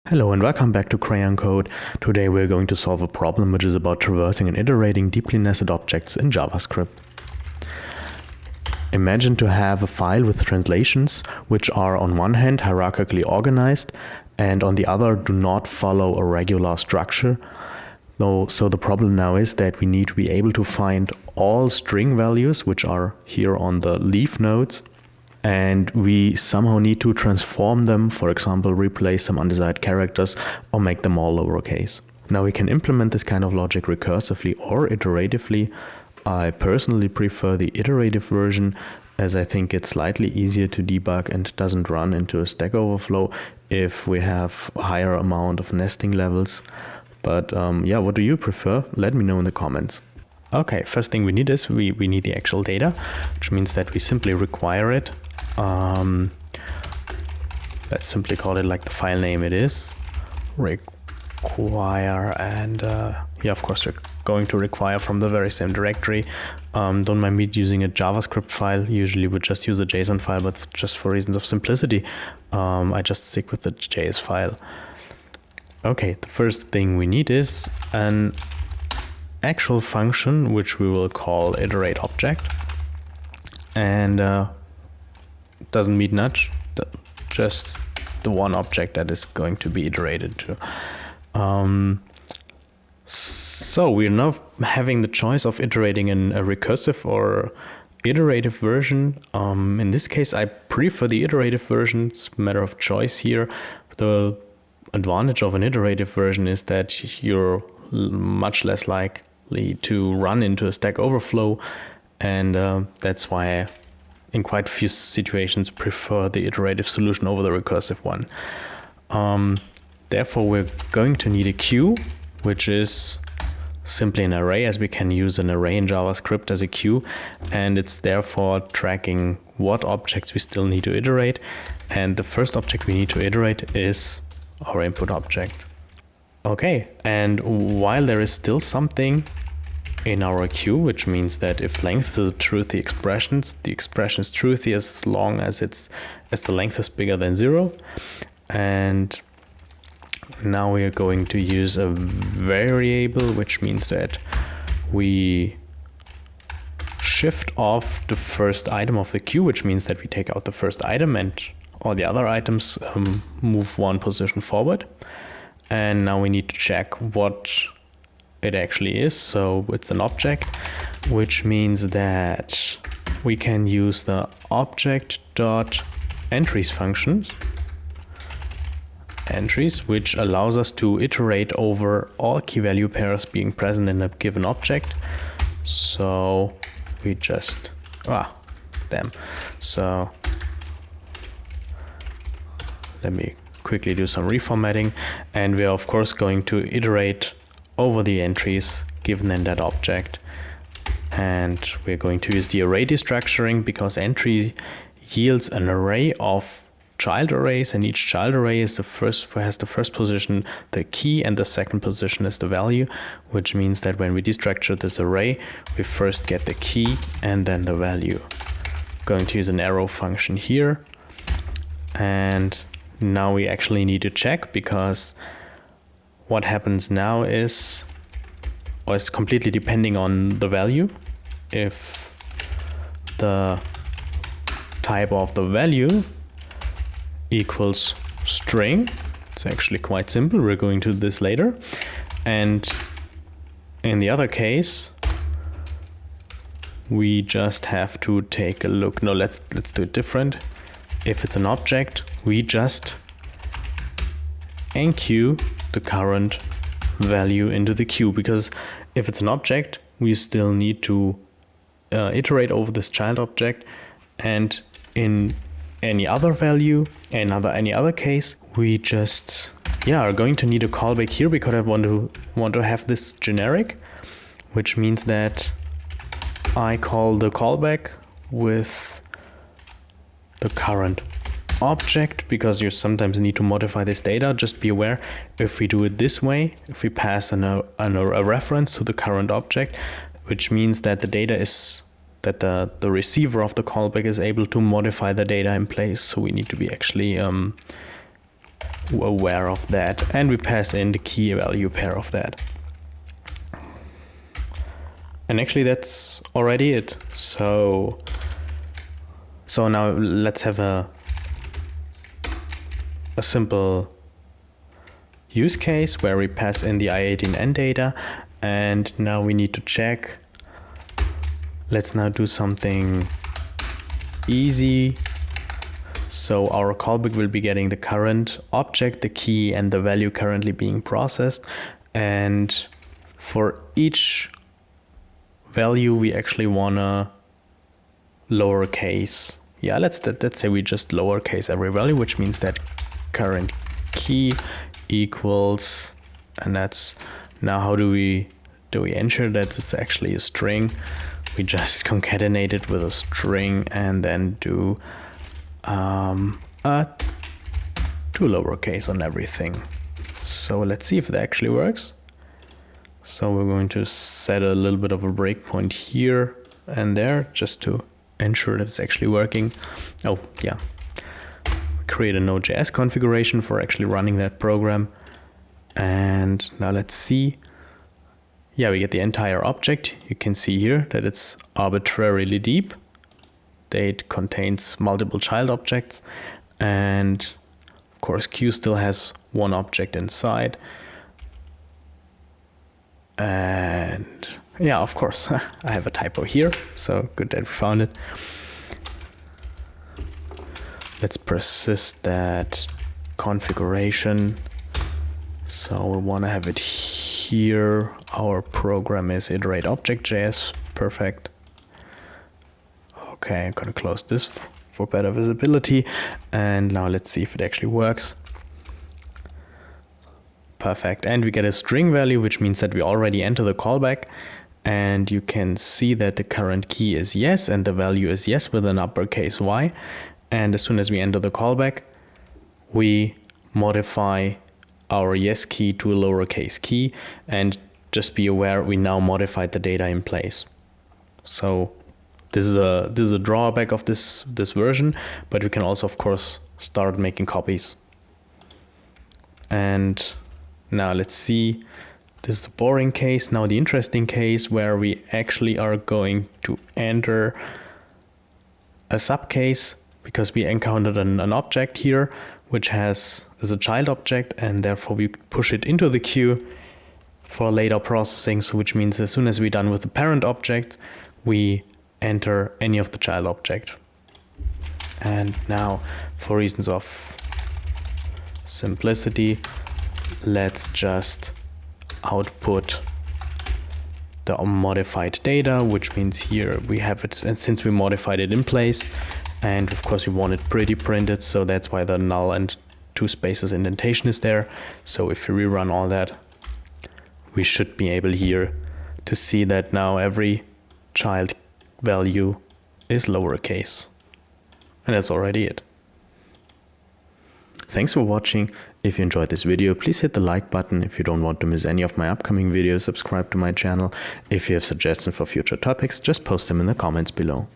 Hello and welcome back to Crayon Code. Today we're going to solve a problem which is about traversing and iterating deeply nested objects in JavaScript. Imagine to have a file with translations which are on one hand hierarchically organized and on the other do not follow a regular structure. So the problem now is that we need to be able to find all string values which are here on the leaf nodes, and we somehow need to transform them, for example, replace some undesired characters or make them all lowercase. Now we can implement this kind of logic recursively or iteratively. I personally prefer the iterative version as I think it's slightly easier to debug and doesn't run into a Stack Overflow if we have a higher amount of nesting levels. But yeah, what do you prefer? Let me know in the comments. Okay, first thing we need is we need the actual data, which means that we simply require it. Let's simply call it like the file name it is, require, and yeah, of course we're going to require from the very same directory. Don't mind me using a JavaScript file. Usually we just use a JSON file, but just for reasons of simplicity, I just stick with the JS file. Okay, the first thing we need is an actual function which we will call iterate object, and doesn't mean much, just the one object that is going to be iterated to. So we're now having the choice of iterating in a recursive or iterative version. In this case, I prefer the iterative version. It's a matter of choice here. The advantage of an iterative version is that you're much less likely to run into a Stack Overflow, and that's why I, in quite a few situations, prefer the iterative solution over the recursive one. Therefore, we're going to need a queue, which is simply an array, as we can use an array in JavaScript as a queue, and it's therefore tracking what objects we still need to iterate. And the first object we need to iterate is our input object. Okay, and while there is still something in our queue, which means that if length is true, the expression is truthy as long as the length is bigger than 0. And now we are going to use a variable, which means that we shift off the first item of the queue, which means that we take out the first item and all the other items move one position forward. And now we need to check what it actually is. So it's an object, which means that we can use the object.entries functions, which allows us to iterate over all key value pairs being present in a given object. So we just so let me quickly do some reformatting, and we are of course going to iterate over the entries given in that object. And we're going to use the array destructuring because entry yields an array of child arrays, and each child array is has the first position the key and the second position is the value, which means that when we destructure this array, we first get the key and then the value. I'm going to use an arrow function here, and now we actually need to check, because what happens now is completely depending on the value. If the type of the value equals string, it's actually quite simple. We're going to do this later. And in the other case, we just have to take a look. No, let's do it different. If it's an object, we just enqueue the current value into the queue, because if it's an object, we still need to iterate over this child object, and in any other value, any other case, we just are going to need a callback here, because I want to have this generic, which means that I call the callback with the current object, because you sometimes need to modify this data. Just be aware, if we do it this way, if we pass a reference to the current object, which means that the data is that the receiver of the callback is able to modify the data in place. So we need to be actually aware of that, and we pass in the key value pair of that. And actually that's already it. So now let's have a simple use case where we pass in the I18N data, and now we need to check. Let's now do something easy. So our callback will be getting the current object, the key, and the value currently being processed. And for each value, we actually wanna lowercase. Yeah, let's say we just lowercase every value, which means that current key equals, and that's now how do we ensure that it's actually a string? We just concatenate it with a string and then do a 2 lowercase on everything. So let's see if it actually works. So we're going to set a little bit of a breakpoint here and there just to ensure that it's actually working. Oh yeah, create a Node.js configuration for actually running that program. And now let's see. Yeah, we get the entire object. You can see here that it's arbitrarily deep. It contains multiple child objects, and of course Q still has one object inside. And yeah, of course, I have a typo here, so good that we found it. Let's persist that configuration. So we want to have it here. Our program is iterate object.js. Perfect. Okay, I'm gonna close this for better visibility. And now let's see if it actually works. Perfect. And we get a string value, which means that we already enter the callback. And you can see that the current key is yes, and the value is yes with an uppercase Y. And as soon as we enter the callback, we modify our yes key to a lowercase key. And just be aware, we now modified the data in place. So this is a drawback of this version, but we can also, of course, start making copies. And now let's see. This is the boring case. Now the interesting case where we actually are going to enter a subcase because we encountered an object here, which is a child object, and therefore we push it into the queue for later processing. So which means as soon as we're done with the parent object, we enter any of the child object. And now, for reasons of simplicity, let's just output the modified data, which means here we have it, and since we modified it in place, and of course we want it pretty printed, so that's why the null and 2 spaces indentation is there. So if we rerun all that, we should be able here to see that now every child value is lowercase. And that's already it. Thanks for watching. If you enjoyed this video, please hit the like button. If you don't want to miss any of my upcoming videos, subscribe to my channel. If you have suggestions for future topics, just post them in the comments below.